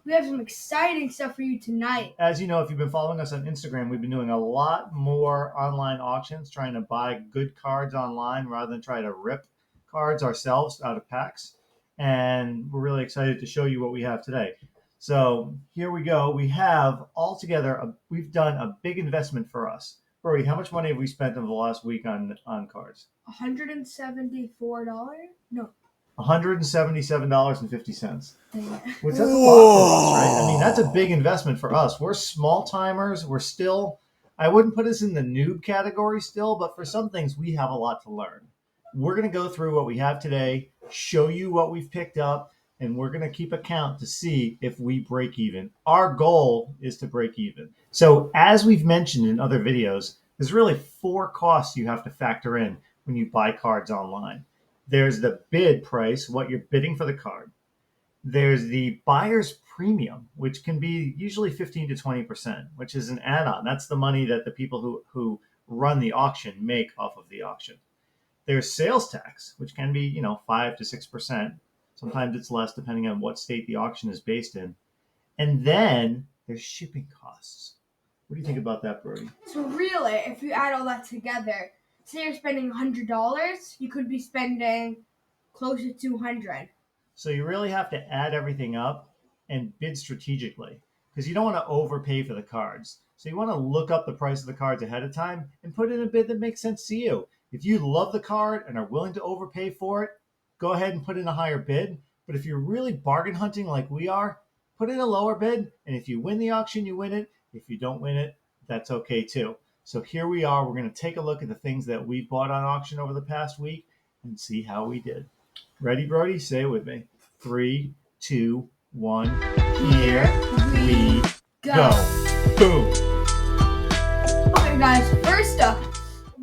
We have some exciting stuff for you tonight. As you know, if you've been following us on Instagram, we've been doing a lot more online auctions, trying to buy good cards online rather than try to rip cards ourselves out of packs. And we're really excited to show you what we have today. So here we go. We have altogether, we've done a big investment for us. Brody, how much money have we spent over the last week on cards? $174? No. $177.50. Which that's a lot for us, right? I mean, that's a big investment for us. We're small timers. We're still, I wouldn't put us in the noob category still, but for some things we have a lot to learn. We're going to go through what we have today, show you what we've picked up, and we're going to keep a count to see if we break even. Our goal is to break even. So as we've mentioned in other videos, there's really 4 costs you have to factor in when you buy cards online. There's the bid price, what you're bidding for the card. There's the buyer's premium, which can be usually 15 to 20%, which is an add-on. That's the money that the people who run the auction make off of the auction. There's sales tax, which can be, 5 to 6%. Sometimes it's less depending on what state the auction is based in. And then there's shipping costs. What do you think about that, Brody? So really, if you add all that together, say you're spending $100, you could be spending close to $200. So you really have to add everything up and bid strategically because you don't want to overpay for the cards. So you want to look up the price of the cards ahead of time and put in a bid that makes sense to you. If you love the card and are willing to overpay for it, go ahead and put in a higher bid. But if you're really bargain hunting like we are, put in a lower bid. And if you win the auction, you win it. If you don't win it, that's okay too. So here we are. We're going to take a look at the things that we've bought on auction over the past week and see how we did. Ready, Brody? Say it with me. 3, 2, 1. Here we go. Boom. Okay, guys. First up,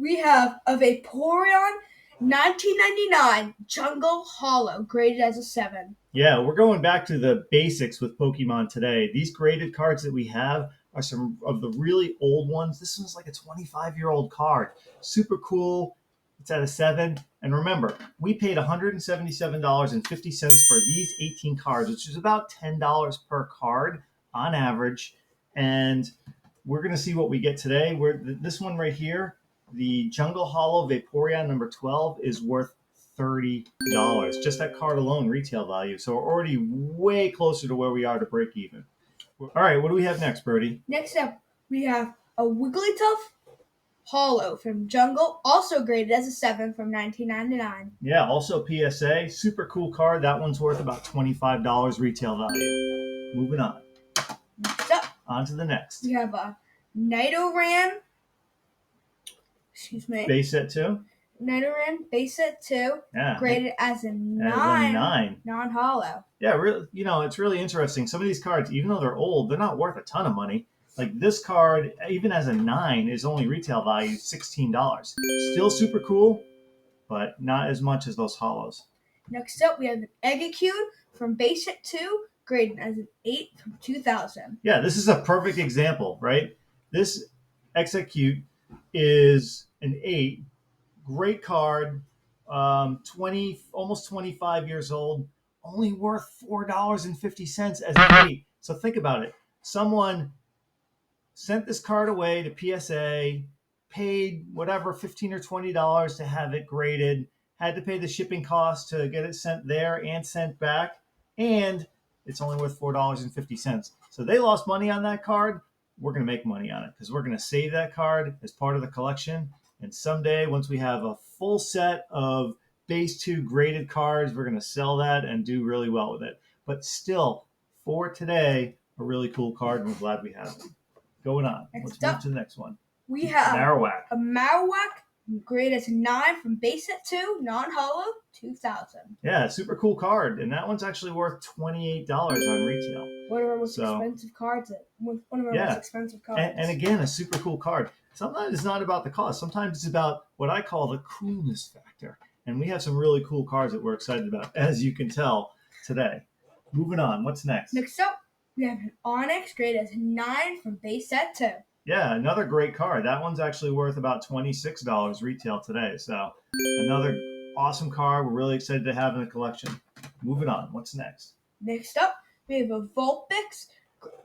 we have a Vaporeon 1999 Jungle Hollow, graded as a 7. Yeah, we're going back to the basics with Pokemon today. These graded cards that we have are some of the really old ones. This one's like a 25-year-old card. Super cool. It's at a 7. And remember, we paid $177.50 for these 18 cards, which is about $10 per card on average. And we're going to see what we get today. This one right here, the Jungle Hollow Vaporeon number 12, is worth $30. Just that card alone, retail value. So we're already way closer to where we are to break even. All right, what do we have next, Brody? Next up, we have a Wigglytuff Hollow from Jungle, also graded as a 7 from 1999. Yeah, also PSA. Super cool card. That one's worth about $25 retail value. Moving on. Next up, on to the next. We have a Nidoran. Base set 2. Nidoran base set 2, yeah, graded as a 9. Non-hollow. Yeah, really, it's really interesting. Some of these cards, even though they're old, they're not worth a ton of money. Like this card, even as a 9, is only retail value $16. Still super cool, but not as much as those hollows. Next up, we have an Exeggcute from base set 2, graded as an 8 from 2000. Yeah, this is a perfect example, right? This Exeggcute is an 8. Great card, 20, almost 25 years old, only worth $4.50 as an 8. So think about it. Someone sent this card away to PSA, paid whatever, $15 or $20 to have it graded, had to pay the shipping cost to get it sent there and sent back, and it's only worth $4.50. So they lost money on that card. We're going to make money on it because we're going to save that card as part of the collection. And someday, once we have a full set of base 2 graded cards, we're going to sell that and do really well with it. But still, for today, a really cool card, and we're glad we have it. Going on. Let's move to the next one. We have Marowak. A Marowak, graded as a 9 from base set 2, non-hollow, 2000. Yeah, super cool card. And that one's actually worth $28 on retail. One of our most expensive cards. Most expensive cards. And again, a super cool card. Sometimes it's not about the cost. Sometimes it's about what I call the coolness factor. And we have some really cool cards that we're excited about, as you can tell today. Moving on. What's next? Next up, we have an Onyx, graded as a 9 from base set 2. Yeah, another great card. That one's actually worth about $26 retail today. So another awesome card we're really excited to have in the collection. Moving on. What's next? Next up, We have a Vulpix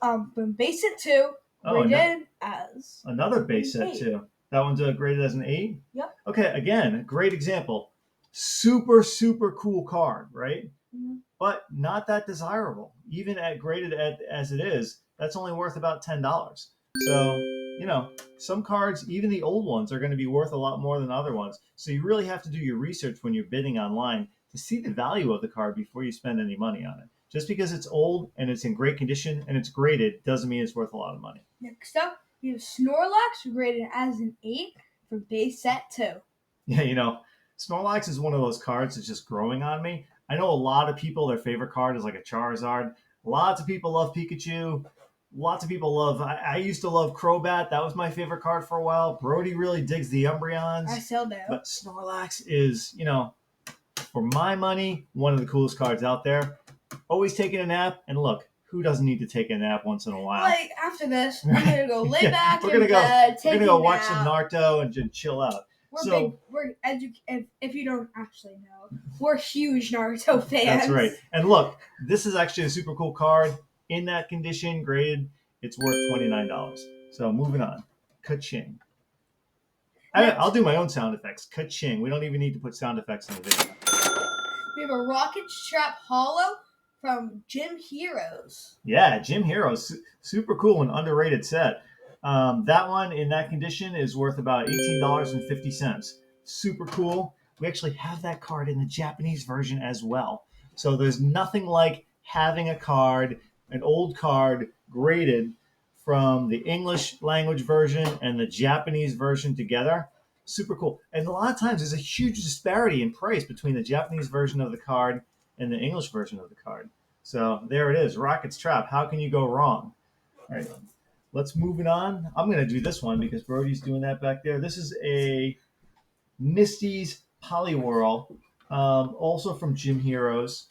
from base set 2, Oh, graded as another base set 8. too. That one's graded as an 8? Yep. Okay, again, a great example. Super, super cool card, right? Mhm. But not that desirable. Even at graded as it is, that's only worth about $10. So, some cards, even the old ones, are going to be worth a lot more than other ones. So you really have to do your research when you're bidding online to see the value of the card before you spend any money on it. Just because it's old and it's in great condition and it's graded doesn't mean it's worth a lot of money. Next up, we have Snorlax, graded as an 8 from base set 2. Yeah, Snorlax is one of those cards that's just growing on me. I know a lot of people, their favorite card is like a Charizard. Lots of people love Pikachu. Lots of people love. I used to love Crobat. That was my favorite card for a while. Brody really digs the Umbreons. I still do. But Snorlax is, for my money, one of the coolest cards out there. Always taking a nap. And look, who doesn't need to take a nap once in a while? Like, after this, I'm going to go lay back we're in gonna bed, We're going to go watch some Naruto and just chill out. If you don't actually know, we're huge Naruto fans. That's right. And look, this is actually a super cool card. In that condition, graded, it's worth $29. So moving on. Ka-ching. I'll do my own sound effects. Ka-ching. We don't even need to put sound effects in the video. We have a Rocket Strap Hollow from Gym Heroes. Yeah, Gym Heroes. Super cool and underrated set. That one in that condition is worth about $18.50. Super cool. We actually have that card in the Japanese version as well. So there's nothing like having a card, an old card, graded from the English language version and the Japanese version together. Super cool. And a lot of times there's a huge disparity in price between the Japanese version of the card and the English version of the card. So there it is, Rocket's Trap. How can you go wrong? All right, let's move it on. I'm going to do this one because Brody's doing that back there. This is a Misty's Poliwhirl, also from Gym Heroes,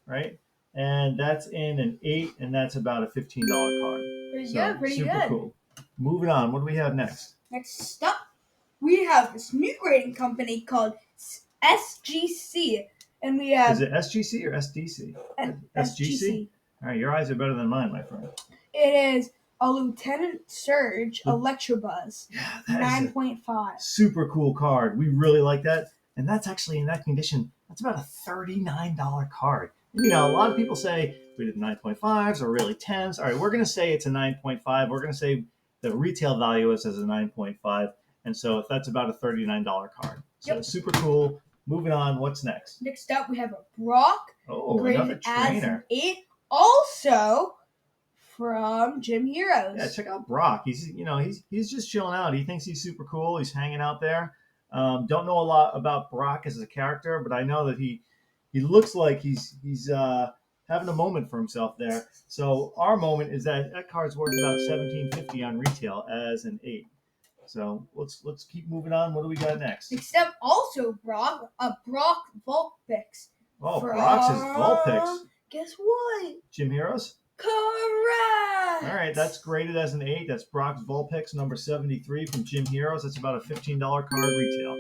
right? And that's in an 8, and that's about a $15 card. Pretty good, pretty super good. Cool. Moving on, what do we have next? Next up, we have this new grading company called SGC. And we have. Is it SGC or SDC? SGC. All right, your eyes are better than mine, my friend. It is a Lieutenant Surge Electrobuzz. Yeah, 9.5. Super cool card. We really like that. And that's actually in that condition. That's about a $39 card. And, a lot of people say we did 9.5s or really 10s. All right, we're going to say it's a 9.5. We're going to say the retail value is as a 9.5. And so that's about a $39 card. So super cool. Moving on, what's next? Next up, we have a Brock. Oh, another trainer. As an 8, also from Gym Heroes. Yeah, check out Brock. He's just chilling out. He thinks he's super cool. He's hanging out there. Don't know a lot about Brock as a character, but I know that he looks like he's having a moment for himself there. So our moment is that card's worth about $17.50 on retail as an 8. So let's keep moving on. What do we got next? Next up, also Brock Vulpix. Oh, Brock's is Vulpix. Guess what? Gym Heroes? Correct! All right, that's graded as an 8. That's Brock's Vulpix, number 73 from Gym Heroes. That's about a $15 card retail.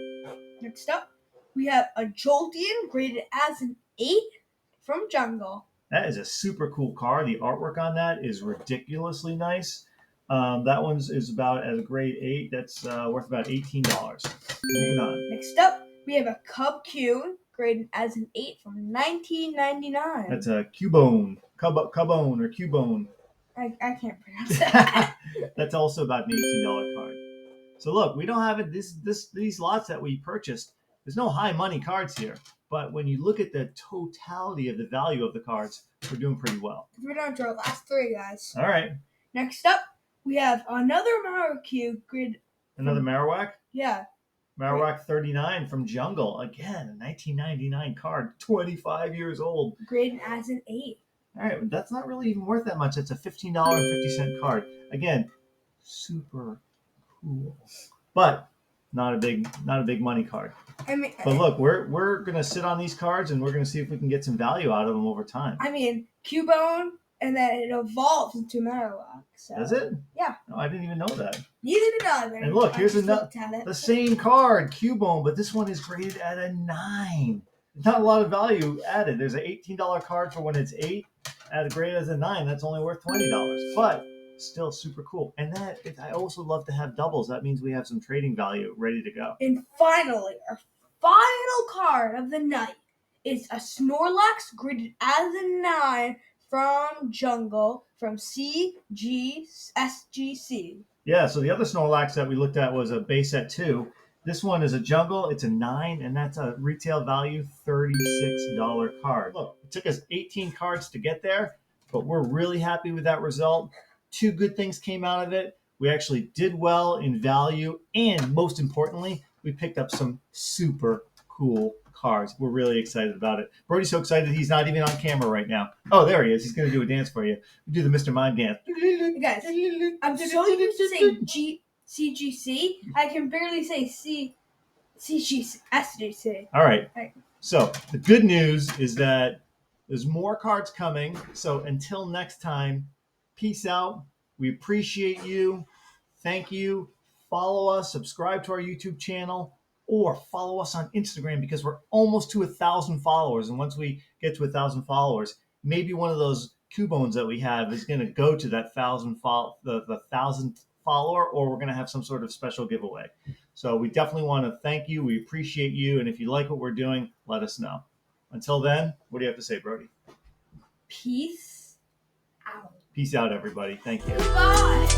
Next up, we have a Jolteon, graded as an 8 from Jungle. That is a super cool card. The artwork on that is ridiculously nice. That one is about as a grade 8. That's worth about $18. Moving on. Next up, we have a Cubone, graded as an 8 from 1999. That's a Cubone. Cubone or Cubone. I can't pronounce that. That's also about an $18 card. So look, we don't have it. These lots that we purchased, there's no high money cards here. But when you look at the totality of the value of the cards, we're doing pretty well. We're down to our last 3, guys. All right. Next up, we have another Marowak grid. Another Marowak? Yeah. Marowak 39 from Jungle. Again, a 1999 card, 25 years old. Graded as an 8. All right, that's not really even worth that much. It's a $15.50 card. Again, super cool, but not a big money card. But look, we're gonna sit on these cards and we're gonna see if we can get some value out of them over time. Cubone, and then it evolves into Marowak. So. Does it? Yeah. No, I didn't even know that. Neither did I. And look, here's the same card, Cubone, but this one is graded at a 9. Not a lot of value added. There's an $18 card for when it's 8, At a grade as a 9, that's only worth $20, but still super cool. And I also love to have doubles. That means we have some trading value ready to go. And finally, our final card of the night is a Snorlax graded as a 9 from Jungle from SGC. Yeah, so the other Snorlax that we looked at was a base at 2. This one is a jungle, it's a 9, and that's a retail value $36 card. Look, it took us 18 cards to get there, but we're really happy with that result. 2 good things came out of it. We actually did well in value, and most importantly, we picked up some super cool cards. We're really excited about it. Brody's so excited he's not even on camera right now. Oh, there he is. He's going to do a dance for you. We do the Mr. Mime dance. Guys, I'm so used to saying CGC, I can barely say SGC. All right. So the good news is that there's more cards coming. So until next time, peace out. We appreciate you. Thank you. Follow us, subscribe to our YouTube channel, or follow us on Instagram because we're almost to 1,000 followers. And once we get to 1,000 followers, maybe one of those Cubones that we have is going to go to that 1,000th follower, or we're going to have some sort of special giveaway. So we definitely want to thank you. We appreciate you. And if you like what we're doing, let us know. Until then, what do you have to say, Brody? Peace out. Peace out, everybody. Thank you. Goodbye.